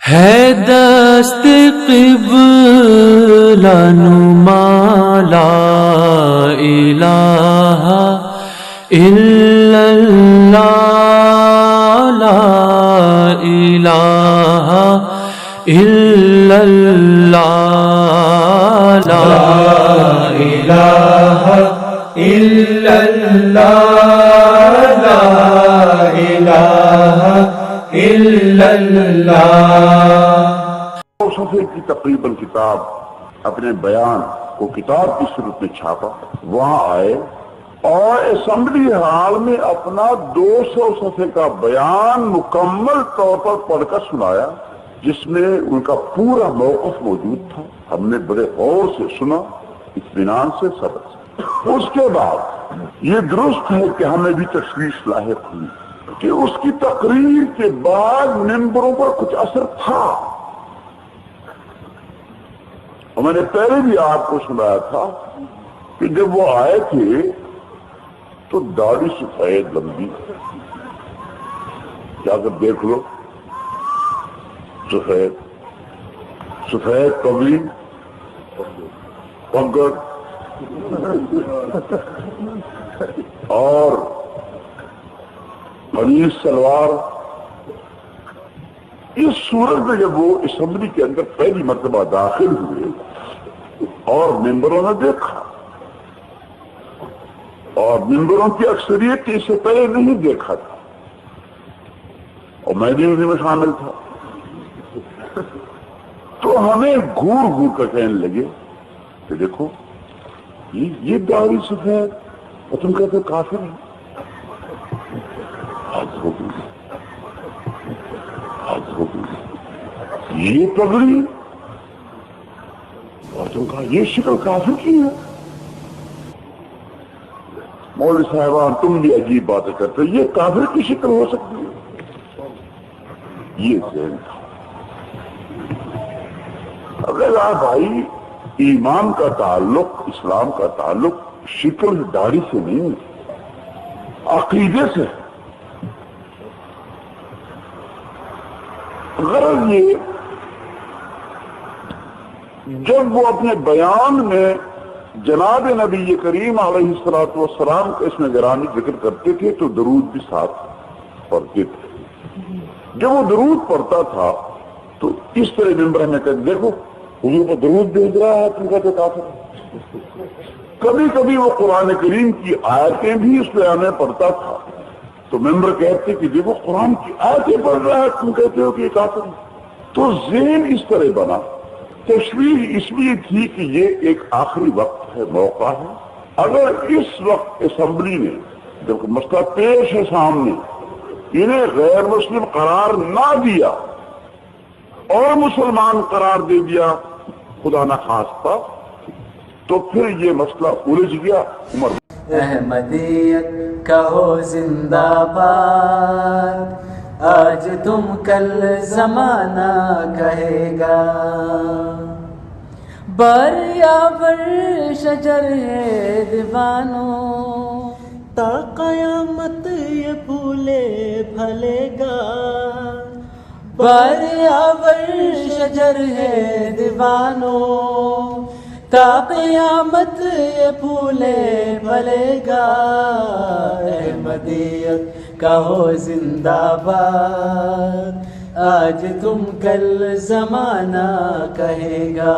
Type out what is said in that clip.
ہے دست قبلہ نما لا الہ الا اللہ لا الہ الا اللہ لا الہ الا اللہ لا الہ الا اللہ۔ صفحے کی تقریباً کتاب اپنے بیان کو کتاب کی صورت میں چھاپا، وہاں آئے اور اسمبلی ہال میں اپنا 200 صفحے کا بیان مکمل طور پر پڑھ کر سنایا، جس میں ان کا پورا موقف موجود تھا۔ ہم نے بڑے غور سے سنا، اطمینان سے، صبر سے۔ اس کے بعد یہ درست ہے کہ ہمیں بھی تشویش لاحق ہوئی کہ اس کی تقریر کے بعد ممبروں پر کچھ اثر تھا، اور میں نے پہلے بھی آپ کو سنایا تھا کہ جب وہ آئے تھے تو داڑھی سفید لمبی، جا کر دیکھ لو، سفید سفید پگڑی، پگڑ اور قمیص سلوار۔ اس صورت میں جب وہ اسمبلی کے اندر پہلی مرتبہ داخل ہوئے اور ممبروں نے دیکھا، اور ممبروں کی اکثریت اس سے پہلے نہیں دیکھا تھا، اور میں بھی انہیں میں شامل تھا، تو ہمیں گھور گھور کر کہنے لگے کہ دیکھو یہ داڑھی سفید اور تم کہتے کافر ہے، حد ہو گئی، حد ہو گئی، یہ پگڑی اور تم کہا یہ شکل کافر کی ہے۔ مولوی صاحبان تم بھی عجیب باتیں کرتے، یہ کافر کی شکل ہو سکتی ہے؟ یہ ذہن تھا۔ اگر آپ بھائی، ایمان کا تعلق، اسلام کا تعلق شکل داڑھی سے نہیں ہے، عقیدے سے ہے۔ غرض یہ جب وہ اپنے بیان میں جناب نبی کریم علیہ السلام کا اس میں گرامی ذکر کرتے تھے تو درود بھی ساتھ پڑھتے تھے۔ جب وہ درود پڑھتا تھا تو اس طرح ممبر میں کہتے دیکھو حضور کو درود بھیج رہا ہے، تم کہتے کافر۔ کبھی کبھی وہ قرآن کریم کی آیتیں بھی اس بیان میں پڑھتا تھا تو ممبر کہتے کہ دیکھو قرآن کی آیتیں پڑھ رہا ہے، تم کہتے ہو کہ یہ کافر ہے۔ تو ذہن اس طرح بنا۔ تشویش اس لیے تھی کہ یہ ایک آخری وقت ہے، موقع ہے، اگر اس وقت اسمبلی نے جب مسئلہ پیش ہے سامنے انہیں غیر مسلم قرار نہ دیا اور مسلمان قرار دے دیا خدا نہ خواستہ، تو پھر یہ مسئلہ الجھ گیا۔ عمر احمدیت کہو زندہ باد، آج تم کل زمانہ کہے گا، بریابر شجر ہے دیوانوں، تا قیامت یہ پھولے پھلے گا، بریابر شجر ہے دیوانوں، تا قیامت یہ پھولے پھلے گا، احمدیت کہو زندہ باد، آج تم کل زمانہ کہے گا۔